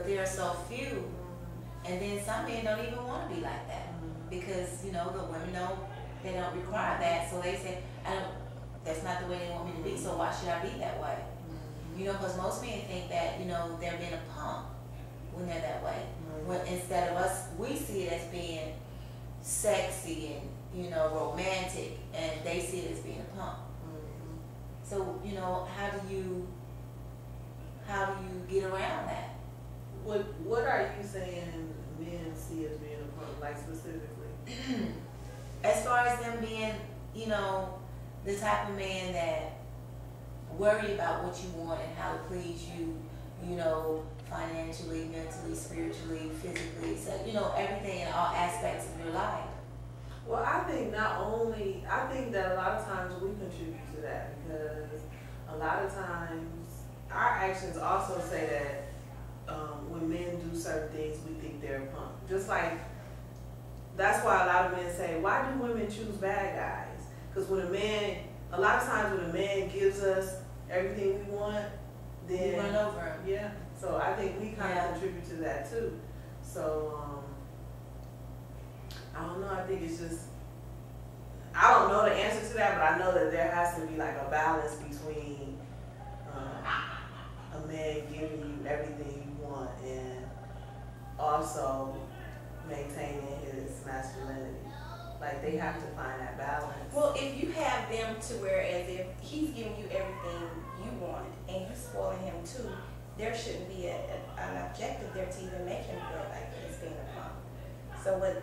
there are so few. And then some men don't even want to be like that because, you know, the women they don't require that. So they say, that's not the way they want me to be, so why should I be that way? You know, because most men think that, you know, they're being a punk when they're that way. When instead of us, we see it as being sexy and, you know, romantic, and they see it as being a punk. So, you know, how do you get around that? What are you saying men see as being a punk, like specifically? As far as them being, you know, the type of man that worry about what you want and how to please you, you know, financially, mentally, spiritually, physically, so, you know, everything in all aspects of your life. Well, I think I think that a lot of times we contribute to that because a lot of times our actions also say that when men do certain things, we think they're a punk. Just like, that's why a lot of men say, why do women choose bad guys? Because a lot of times when a man gives us everything we want, then we run over him. Yeah. So I think we kind of contribute to that too. So I don't know. I think it's just, I don't know the answer to that, but I know that there has to be like a balance between a man giving you everything you want and also maintaining his masculinity. Like, they have to find that balance. Well, if you have them to where as if he's giving you everything you want and you spoiling him too, there shouldn't be an objective there to even make him feel like he's being a punk. So what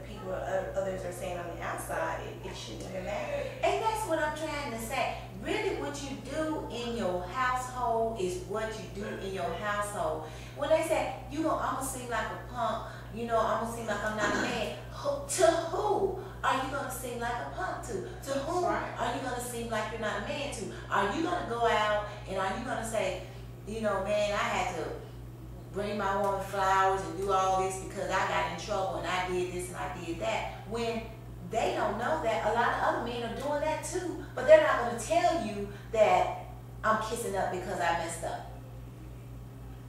others are saying on the outside, it shouldn't even matter. And that's what I'm trying to say. Really, what you do in your household is what you do in your household. When they say, I'm going to seem like a punk, you know, I'm going to seem like I'm not a man, to who are you going to seem like a punk to? To whom are you going to seem like you're not a man to? Are you going to go out and are you going to say, you know, man, I had to bring my woman flowers and do all this because I got in trouble and I did this and I did that, when they don't know that a lot of other men are doing that too, but they're not going to tell you that I'm kissing up because I messed up.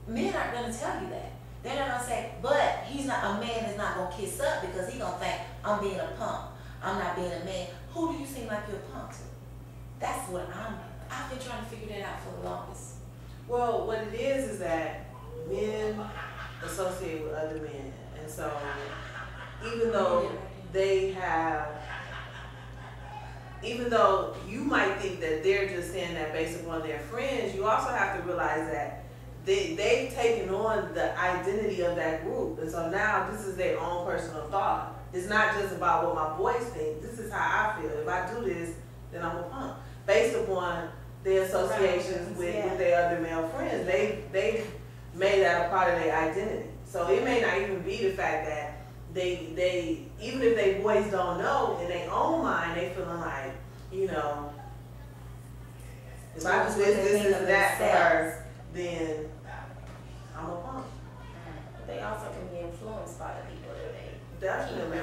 Men aren't going to tell you that. They're not going to say, but a man is not going to kiss up because he's going to think I'm being a punk. I'm not being a man. Who do you seem like you're a punk to? That's what I've been trying to figure that out for the longest. Well, what it is that men associate with other men. And so even though you might think that they're just saying that based upon their friends, you also have to realize that they've taken on the identity of that group. And so now this is their own personal thought. It's not just about what my boys think. This is how I feel. If I do this, then I'm a punk. Based upon their associations with their other male friends. They've made that a part of their identity. So it may not even be the fact that they even if they boys don't know, in their own mind, they feeling like, you know, if I do this and that for her, then I'm a punk. But they also can be influenced by the people that they Definitely.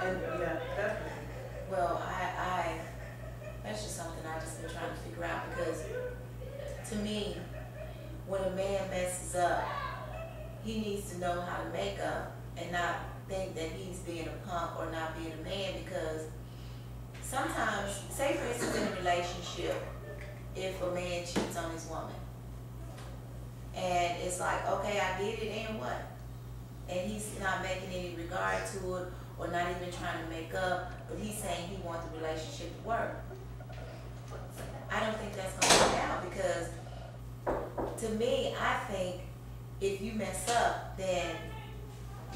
And yeah, definitely. Well, that's just something I've just been trying to figure out because to me, when a man messes up, he needs to know how to make up and not think that he's being a punk or not being a man, because sometimes, say for instance in a relationship, if a man cheats on his woman and it's like, okay, I did it and what? And he's not making any regard to it or not even trying to make up, but he's saying he wants the relationship to work. I don't think that's going to work out because to me, I think if you mess up, then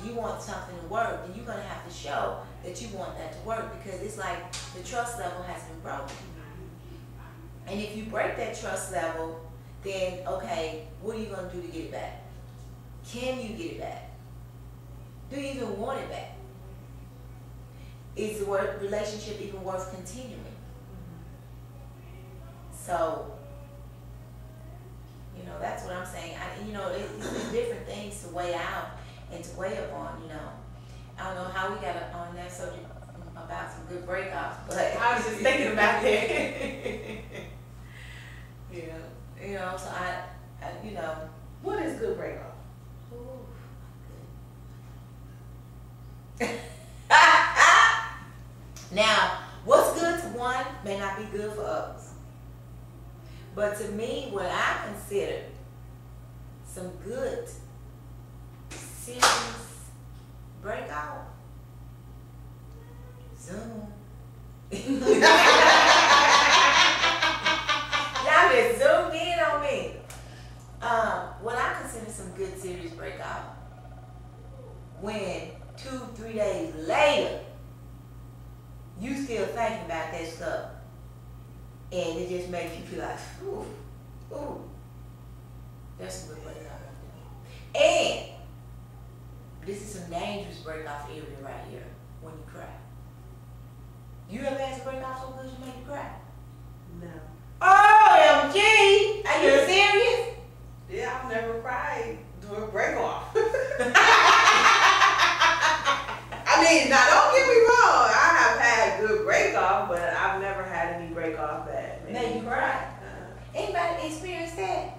you want something to work, then you're going to have to show that you want that to work, because it's like the trust level has been broken. And if you break that trust level, then okay, what are you going to do to get it back? Can you get it back? Do you even want it back? Is the relationship even worth continuing? So, you know, that's what I'm saying. It's different things to weigh out and to weigh upon, you know. I don't know how we got on that subject about some good breakups, but I was just thinking about that. Yeah. You know, so I you know. What is good break off? Now, what's good to one may not be good for others. But to me, what I consider some good, serious breakout, Zoom. Y'all just zoomed in on me. What I consider some good, serious breakout, when 2-3 days later, you still thinking about that stuff, and it just makes you feel like, ooh, that's some good breakout right there. And this is some dangerous breakout area right here when you cry. You ever had to break off so good you make you cry? No. OMG! Are you serious? Yeah, I've never cried during break off. I mean, now don't get me wrong. I have had good break off, but I've never had any break off that made you cry. Anybody experienced that?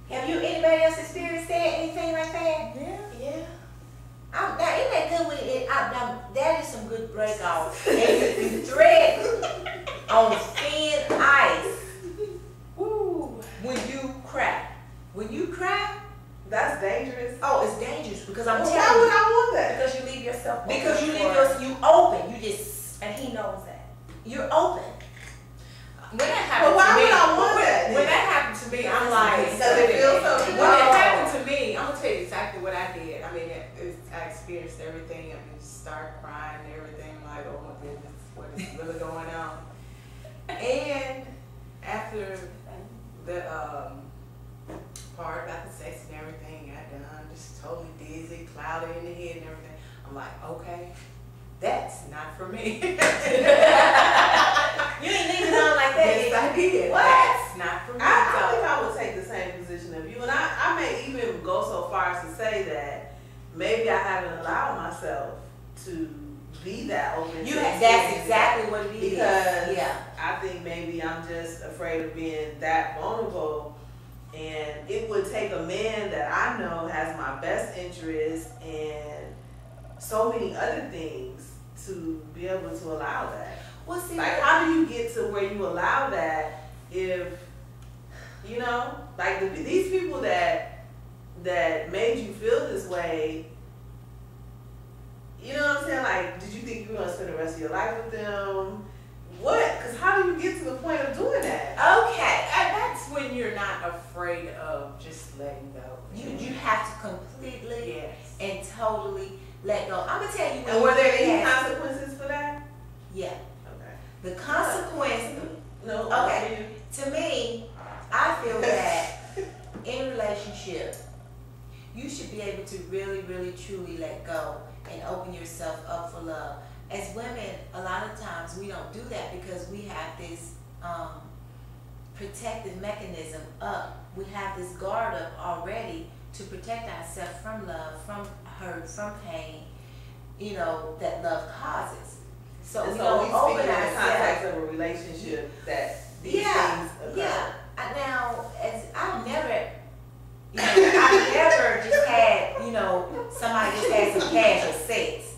Have you anybody else experienced that? Anything like that? Yeah. Now, isn't that good when that is some good break off. And you thread on thin ice. Woo. When you cry. When you cry, that's dangerous. Oh, it's dangerous because I'm telling you. Why would I want that? Because you leave yourself open. Because you leave yourself, you open. You just, and he knows that. You're open. When that happened why to me, would I want that? when that happened to me, I'm like, does it feel so good? when it happened to me, I'm gonna tell you exactly what I did. I mean, I experienced everything. I mean, start crying and everything. I'm like, oh my goodness, what is really going on? And after the part about the sex and everything got done, just totally dizzy, cloudy in the head and everything. I'm like, okay, that's not for me. You ain't leaving on like that. Yes, I did. What? That's not for me. I think I would take the same position of you, and I may even go so far as to say that maybe I haven't allowed myself to be that open. That's exactly what it is. Because yeah. I think maybe I'm just afraid of being that vulnerable, and it would take a man that I know has my best interest and so many other things to be able to allow that. Well, see, like, how do you get to where you allow that if, you know, like these people that made you feel this way, you know what I'm saying? Like, did you think you were going to spend the rest of your life with them? What? Because how do you get to the point of doing that? Okay. That's when you're not afraid of just letting go. You have to completely yes. and totally let go. I'm going to tell you. And were there any consequences for that? Yeah. Okay. The consequence. No. Okay. To me, I feel that in a relationship, you should be able to really, really, truly let go and open yourself up for love. As women, a lot of times we don't do that because we have this protective mechanism up. We have this guard up already to protect ourselves from love, from hurt, from pain, you know, that love causes. So we don't open in the ourselves. context of a relationship that these things occur. Yeah. Now, as I've never, you know, I've never just had, you know, somebody just had some casual sex.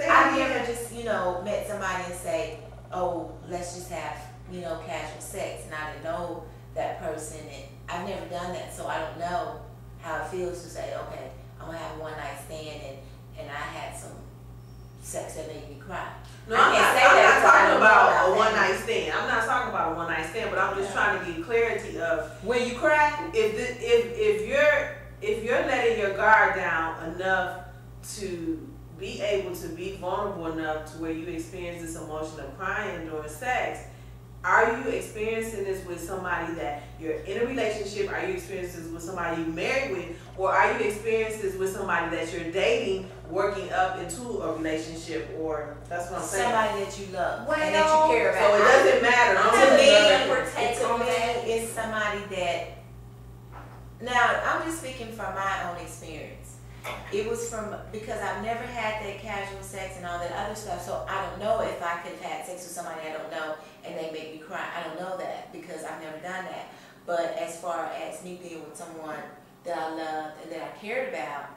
I've never just, you know, met somebody and say, oh, let's just have, you know, casual sex, and I didn't know that person, and I've never done that, so I don't know how it feels to say, okay, I'm gonna have a one night stand and I had some sex that made me cry. No, I'm not talking about a one night stand. I'm not talking about a one night stand, but I'm just trying to get clarity of when you cry. If you're letting your guard down enough to be able to be vulnerable enough to where you experience this emotion of crying during sex, are you experiencing this with somebody that you're in a relationship? Are you experiencing this with somebody you're married with? Or are you experiencing this with somebody that you're dating, working up into a relationship? Or that's what I'm saying. Somebody that you love well, and that you care about. So it doesn't matter. To me, it's somebody that, now I'm just speaking from my own experience. It was because I've never had that casual sex and all that other stuff, so I don't know if I could have had sex with somebody I don't know and they make me cry. I don't know that because I've never done that. But as far as me being with someone that I loved and that I cared about,